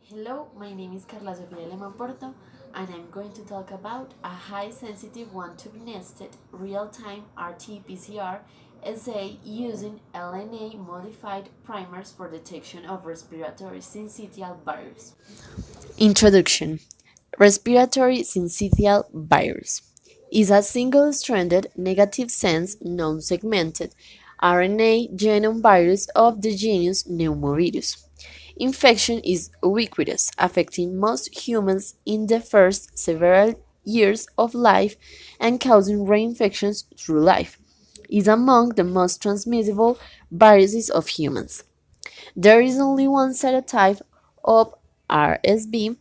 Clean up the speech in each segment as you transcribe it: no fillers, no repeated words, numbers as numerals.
Hello, my name is Carla Sofia Leman Porto, and I'm going to talk about a high sensitive one tube nested real time RT PCR assay using LNA modified primers for detection of respiratory syncytial virus. Introduction. Respiratory syncytial virus is a single stranded negative sense non segmented RNA genome virus of the genus Pneumovirus. Infection is ubiquitous, affecting most humans in the first several years of life and causing reinfections through life. It is among the most transmissible viruses of humans. There is only one serotype of RSV,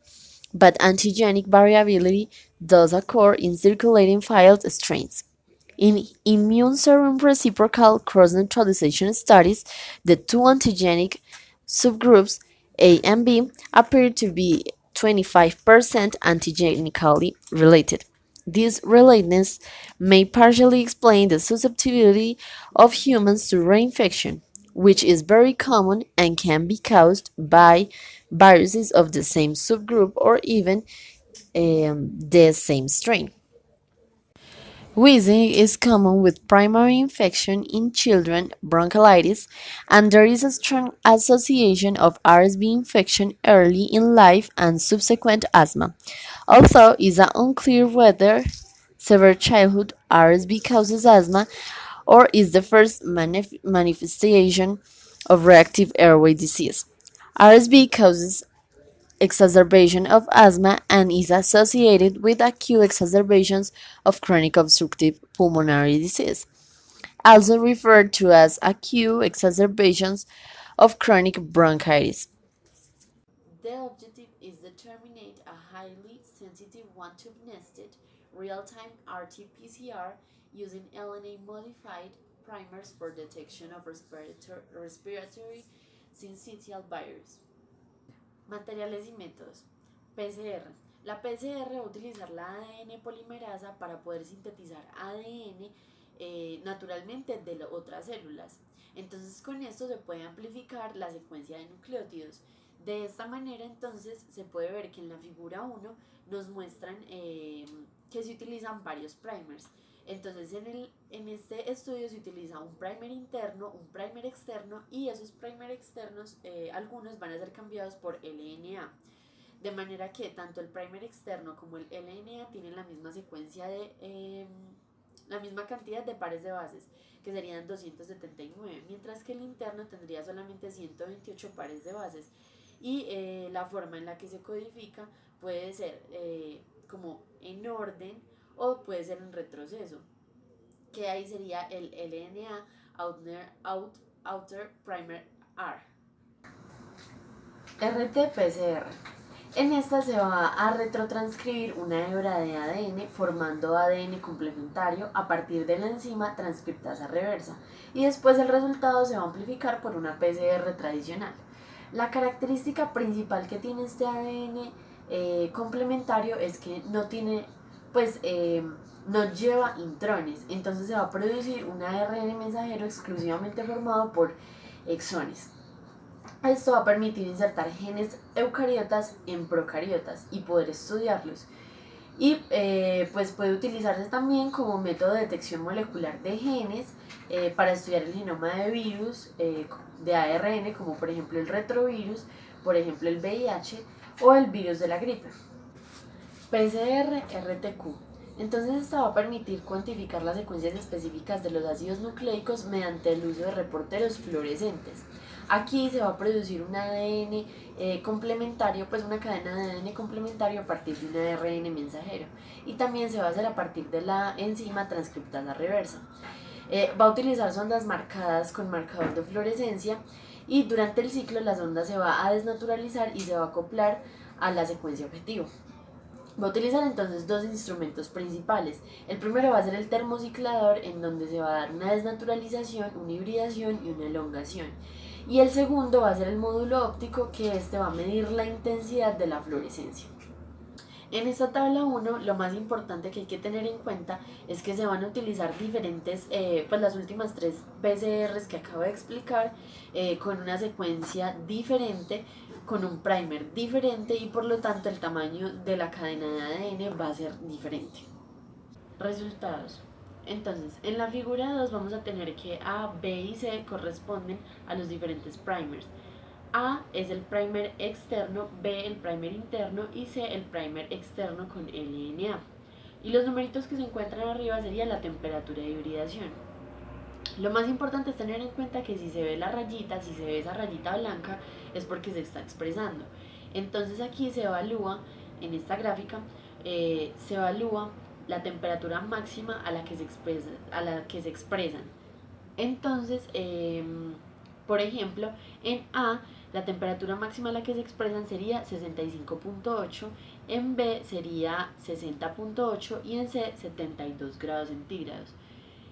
but antigenic variability does occur in circulating filed strains. In immune serum reciprocal cross-neutralization studies, the two antigenic subgroups A and B appear to be 25% antigenically related. This relatedness may partially explain the susceptibility of humans to reinfection, which is very common and can be caused by viruses of the same subgroup or even the same strain. Wheezing is common with primary infection in children, bronchiolitis, and there is a strong association of RSV infection early in life and subsequent asthma, although it is unclear whether severe childhood RSV causes asthma or is the first manifestation of reactive airway disease. RSV causes exacerbation of asthma and is associated with acute exacerbations of chronic obstructive pulmonary disease, also referred to as acute exacerbations of chronic bronchitis. The objective is to determine a highly sensitive one-tube nested real-time RT-PCR using LNA modified primers for detection of respiratory syncytial virus. Materiales y métodos. PCR. La PCR va a utilizar la ADN polimerasa para poder sintetizar ADN naturalmente de otras células. Entonces con esto se puede amplificar la secuencia de nucleótidos. De esta manera entonces se puede ver que en la figura 1 nos muestran que se utilizan varios primers. Entonces en este estudio se utiliza un primer interno, un primer externo y esos primer externos algunos van a ser cambiados por LNA. De manera que tanto el primer externo como el LNA tienen la misma secuencia de la misma cantidad de pares de bases, que serían 279, mientras que el interno tendría solamente 128 pares de bases. Y la forma en la que se codifica puede ser como en orden o puede ser en retroceso, que ahí sería el LNA Outer Primer R. RT-PCR. En esta se va a retrotranscribir una hebra de ADN formando ADN complementario a partir de la enzima transcriptasa reversa y después el resultado se va a amplificar por una PCR tradicional. La característica principal que tiene este ADN complementario es que no tiene, no lleva intrones, entonces se va a producir un ARN mensajero exclusivamente formado por exones. Esto va a permitir insertar genes eucariotas en procariotas y poder estudiarlos. Y pues puede utilizarse también como método de detección molecular de genes para estudiar el genoma de virus de ARN, como por ejemplo el retrovirus, por ejemplo el VIH o el virus de la gripe. PCR-RTQ. Entonces esto va a permitir cuantificar las secuencias específicas de los ácidos nucleicos mediante el uso de reporteros fluorescentes. Aquí se va a producir un ADN complementario, pues una cadena de ADN complementario a partir de un ARN mensajero. Y también se va a hacer a partir de la enzima transcriptasa reversa. Va a utilizar sondas marcadas con marcador de fluorescencia y durante el ciclo la sonda se va a desnaturalizar y se va a acoplar a la secuencia objetivo. Va a utilizar entonces dos instrumentos principales. El primero va a ser el termociclador, en donde se va a dar una desnaturalización, una hibridación y una elongación. Y el segundo va a ser el módulo óptico, que este va a medir la intensidad de la fluorescencia. En esta tabla 1, lo más importante que hay que tener en cuenta es que se van a utilizar diferentes, pues las últimas 3 PCRs que acabo de explicar, con una secuencia diferente con un primer diferente y por lo tanto el tamaño de la cadena de ADN va a ser diferente. Resultados. Entonces, en la figura 2 vamos a tener que A, B y C corresponden a los diferentes primers. A es el primer externo, B el primer interno y C el primer externo con LNA. Y los numeritos que se encuentran arriba sería la temperatura de hibridación. Lo más importante es tener en cuenta que si se ve la rayita, si se ve esa rayita blanca, es porque se está expresando. Entonces aquí se evalúa, en esta gráfica, se evalúa la temperatura máxima a la que se expresan. Entonces, por ejemplo, en A la temperatura máxima a la que se expresan sería 65.8, en B sería 60.8 y en C 72 grados centígrados.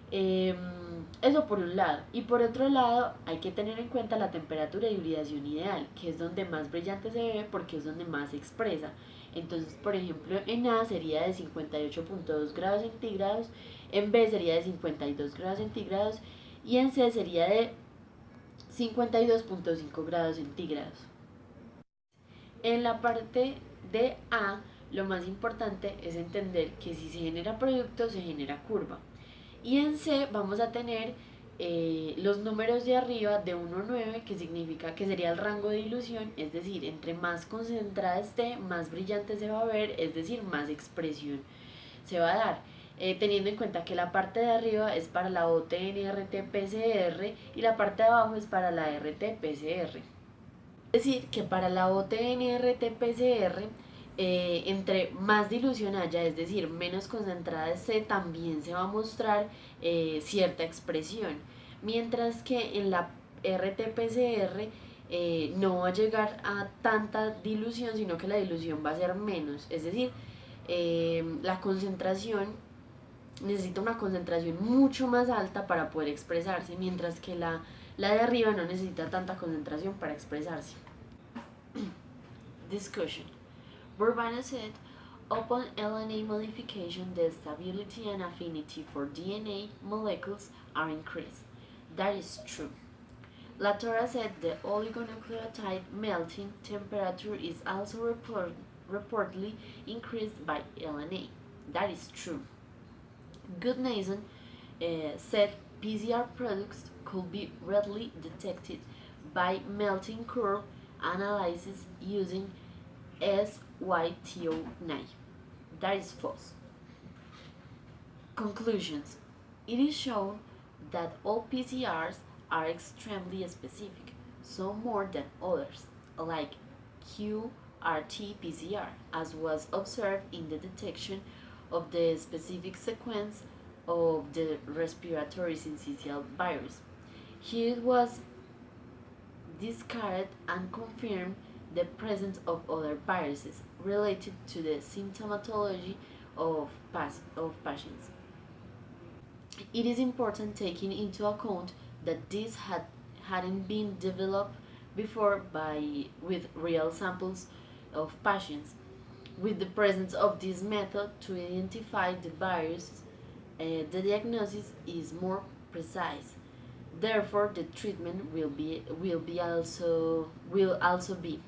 Eso por un lado. Y por otro lado, hay que tener en cuenta la temperatura de hibridación ideal, que es donde más brillante se ve porque es donde más se expresa. Entonces, por ejemplo, en A sería de 58.2 grados centígrados, en B sería de 52 grados centígrados y en C sería de 52.5 grados centígrados. En la parte de A, lo más importante es entender que si se genera producto, se genera curva. Y en C vamos a tener los números de arriba de 1 a 9, que significa que sería el rango de dilución, es decir, entre más concentrada esté, más brillante se va a ver, es decir, más expresión se va a dar. Teniendo en cuenta que la parte de arriba es para la OTN-RT-PCR y la parte de abajo es para la RT-PCR. Es decir, que para la OTN-RT-PCR, entre más dilución haya, es decir, menos concentrada esté, también se va a mostrar cierta expresión. Mientras que en la RT-PCR no va a llegar a tanta dilución, sino que la dilución va a ser menos. Es decir, la concentración necesita una concentración mucho más alta para poder expresarse, mientras que la de arriba no necesita tanta concentración para expresarse. Discussion. Burbano said, upon LNA modification, the stability and affinity for DNA molecules are increased. That is true. Latorre said the oligonucleotide melting temperature is also reportedly increased by LNA. That is true. Goodnason said PCR products could be readily detected by melting curve analysis using SYTO9. That is false. Conclusions. It is shown that all PCRs are extremely specific, some more than others, like QRT PCR, as was observed in the detection of the specific sequence of the respiratory syncytial virus. Here it was discarded and confirmed the presence of other viruses related to the symptomatology of patients. It is important taking into account that this hadn't been developed before with real samples of patients. With the presence of this method to identify the virus, the diagnosis is more precise. Therefore, the treatment will also be.